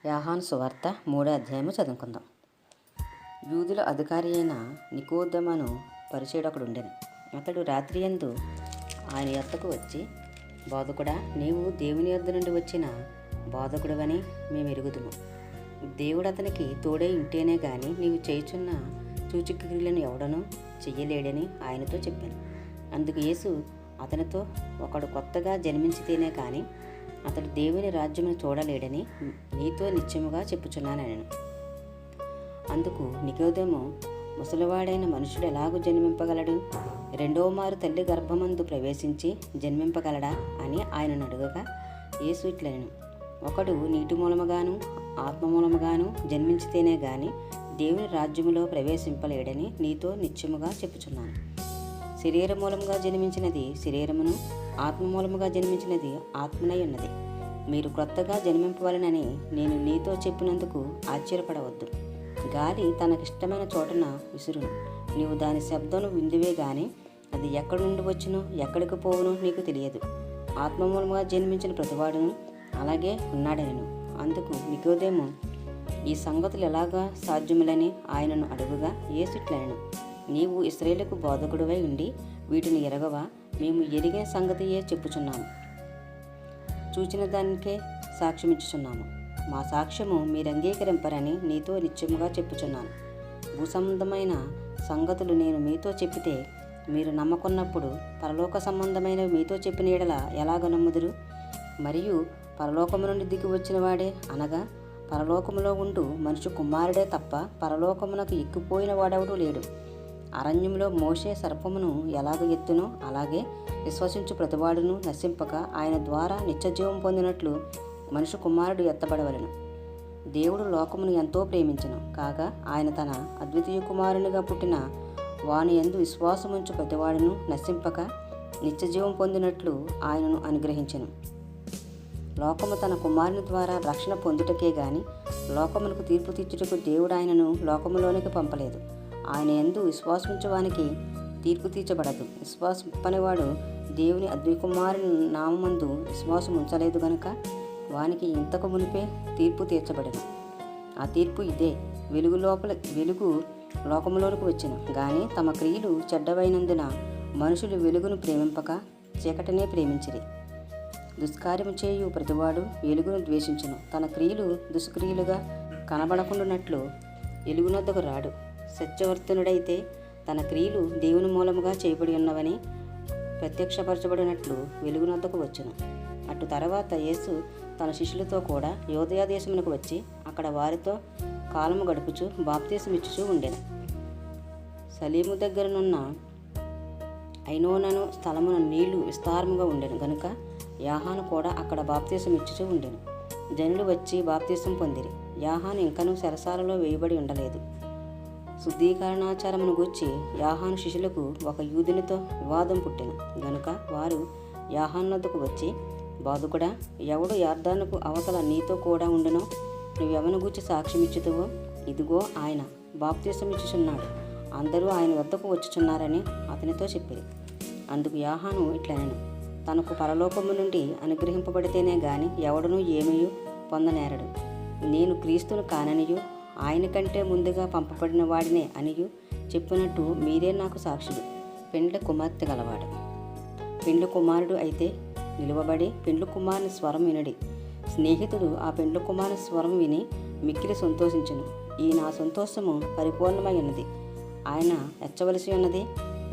యోహాను సువార్త 3వ అధ్యాయము చదువుకుందాం. యూదుల అధికారి అయిన నికోదేమను పరిసయ్యుడొకడు ఉండెను. అతడు రాత్రియందు ఆయన యొద్దకు వచ్చి, బోధకుడా, నీవు దేవుని యొద్ద నుండి వచ్చిన బోధకుడవని మేము ఎరుగుదుము. దేవుడు అతనికి తోడై ఉంటేనే గాని నీవు చేయుచున్న సూచక్రియలను ఎవడనూ చెయ్యలేడని ఆయనతో చెప్పాను. అందుకు యేసు అతనితో, ఒకడు కొత్తగా జన్మించితేనే కానీ అతడు దేవుని రాజ్యమును చూడలేడని నీతో నిశ్చయముగా చెప్పుచున్నానెను. అందుకు నికోదేము, ముసలివాడైన మనుషుడు ఎలాగూ జన్మింపగలడు? రెండవ మారు తల్లి గర్భమందు ప్రవేశించి జన్మింపగలడా అని ఆయనను అడుగగా, యేసు ఇట్లనెను, ఒకడు నీటి మూలముగాను ఆత్మ మూలముగాను జన్మించితేనే గాని దేవుని రాజ్యములో ప్రవేశింపలేడని నీతో నిశ్చయముగా చెప్పుచున్నాను. శరీర మూలముగా జన్మించినది శరీరమును, ఆత్మ మూలముగా జన్మించినది ఆత్మనై ఉన్నది. మీరు క్రొత్తగా జన్మింపవలనని నేను నీతో చెప్పినందుకు ఆశ్చర్యపడవద్దు. గాలి తనకిష్టమైన చోటన విసురును. నీవు దాని శబ్దమును విందువే గాని అది ఎక్కడి నుండి వచ్చునో ఎక్కడికి పోవునో నీకు తెలియదు. ఆత్మ మూలముగా జన్మించిన ప్రతివాడును అలాగే ఉన్నాడనెను. అందుకు నికోదేము, ఈ సంగతులు ఎలాగా సాధ్యములని ఆయనను అడుగుగా, యేసు ఇట్లనెను, నీవు ఇశ్రాయేలుకు బోధకుడివై ఉండి వీటిని ఎరగవా? మేము ఎరిగిన సంగతియే చెప్పుచున్నాము, చూచిన దానికే సాక్ష్యమిచ్చుచున్నాము. మా సాక్ష్యము మీరు అంగీకరింపరని నీతో నిశ్చయముగా చెప్పుచున్నాను. భూసంబంధమైన సంగతులు నేను మీతో చెప్పితే మీరు నమ్మకున్నప్పుడు పరలోక సంబంధమైనవి మీతో చెప్పిన యెడల ఎలాగ నమ్ముదురు? మరియు పరలోకము నుండి దిగి వచ్చిన వాడే, అనగా పరలోకములో ఉండు మనుష్య కుమారుడే తప్ప పరలోకమునకు ఎక్కిపోయిన వాడెవడూ లేడు. అరణ్యంలో మోషే సర్పమును ఎలాగ ఎత్తునో అలాగే విశ్వసించు ప్రతివాడును నశింపక ఆయన ద్వారా నిత్యజీవం పొందినట్లు మనుష్య కుమారుడు ఎత్తబడవలెను. దేవుడు లోకమును ఎంతో ప్రేమించెను కాగా ఆయన తన అద్వితీయ కుమారునిగా పుట్టిన వాని యందు విశ్వాసముంచు ప్రతివాడును నశింపక నిత్యజీవం పొందినట్లు ఆయనను అనుగ్రహించెను. లోకము తన కుమారుని ద్వారా రక్షణ పొందుటకే గాని లోకమునకు తీర్పు తీర్చుటకు దేవుడు ఆయనను లోకములోనికి పంపలేదు. ఆయన యందు విశ్వాసించువానికి తీర్పు తీర్చబడదు. విశ్వాసపనివాడు దేవుని అద్వికుమారుని నామందు విశ్వాసం ఉంచలేదు గనుక వానికి ఇంతకు మునిపే తీర్పు తీర్చబడను. ఆ తీర్పు ఇదే, వెలుగు లోకములోనికి వచ్చిన గాని తమ క్రియలు చెడ్డవైనందున మనుషులు వెలుగును ప్రేమింపక చీకటినే ప్రేమించిరి. దుష్కార్యము చేయు ప్రతివాడు వెలుగును ద్వేషించును. తన క్రియలు దుష్క్రియలుగా కనబడకుండానట్లు వెలుగునొద్దకు రాడు. సత్యవర్తనుడైతే తన క్రియలు దేవుని మూలముగా చేయబడి ఉన్నవని ప్రత్యక్షపరచబడినట్లు వెలుగునొద్దకు వచ్చును. అటు తర్వాత యేసు తన శిష్యులతో కూడా యూదయ దేశమునకు వచ్చి అక్కడ వారితో కాలము గడుపుచు బాప్తీసమిచ్చుచూ ఉండెను. సలీము దగ్గరనున్న ఐనోనను స్థలమున నీళ్లు విస్తారముగా ఉండెను గనుక యోహాను కూడా అక్కడ బాప్తీసమిచ్చుచూ ఉండెను. జనులు వచ్చి బాప్తీసం పొందిరి. యోహాను ఇంకనూ చెరసాలలో వేయబడి ఉండలేదు. శుద్ధీకరణాచారమును గూర్చి యోహాను శిష్యులకు ఒక యూదునితో వివాదం పుట్టెను గనుక వారు యోహాను వద్దకు వచ్చి, బోధకుడా, ఎవడు యొర్దానుకు అవతల నీతో కూడా ఉండునో నువ్వెవని గూర్చి సాక్ష్యమిచ్చుతువో ఇదిగో ఆయన బాప్తీసమిచ్చుచున్నాడు, అందరూ ఆయన వద్దకు వచ్చుచున్నారని అతనితో చెప్పిరి. అందుకు యోహాను ఇట్లనెను, తనకు పరలోకము నుండి అనుగ్రహింపబడితేనే గాని ఎవడనూ ఏమీయూ పొందనేరడు. నేను క్రీస్తును కాననియు ఆయన కంటే ముందుగా పంపబడిన వాడినే అనియు చెప్పినట్టు మీరే నాకు సాక్షులు. పెండ్లి కుమార్తె గలవాడు పెండ్లి కుమారుడు అయితే నిలువబడి పెండ్లి కుమారుని స్వరం వినడి. స్నేహితుడు ఆ పెండ్లి కుమారుని స్వరం విని మిక్కిలి సంతోషించును. ఈ నా సంతోషము పరిపూర్ణమై ఉన్నది. ఆయన ఎచ్చవలసి ఉన్నది,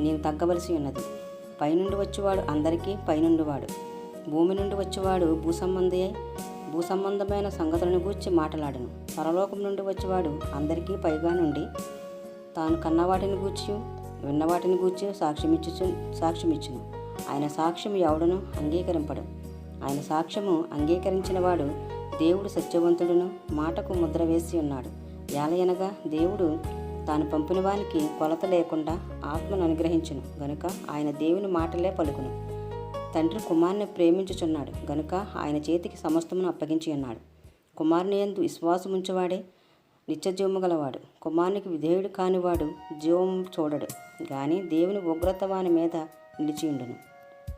నేను తగ్గవలసి ఉన్నది. పైనుండి వచ్చేవాడు అందరికీ పైనుండివాడు, భూమి నుండి వచ్చేవాడు భూసంబంధమైన సంగతులను గూర్చి మాట్లాడను. పరలోకం నుండి వచ్చేవాడు అందరికీ పైగా నుండి తాను కన్నవాటిని గూర్చి విన్నవాటిని గూర్చి సాక్ష్యమిచ్చును. ఆయన సాక్ష్యం ఎవడను అంగీకరింపడు. ఆయన సాక్ష్యము అంగీకరించిన వాడు దేవుడు సత్యవంతుడును, మాటకు ముద్ర వేసి ఉన్నాడు. ఏలయనగా దేవుడు తాను పంపిన వానికి కొలత లేకుండా ఆత్మను అనుగ్రహించును గనుక ఆయన దేవుని మాటలే పలుకును. తండ్రి కుమారుని ప్రేమించుచున్నాడు గనుక ఆయన చేతికి సమస్తమును అప్పగించి ఉన్నాడు. కుమారుని యందు విశ్వాసముంచువాడే నిత్యజీవము గలవాడు. కుమారునికి విధేయుడు కానివాడు జీవము చూడడు, గాని దేవుని ఉగ్రత వాని మీద నిలిచియుండును.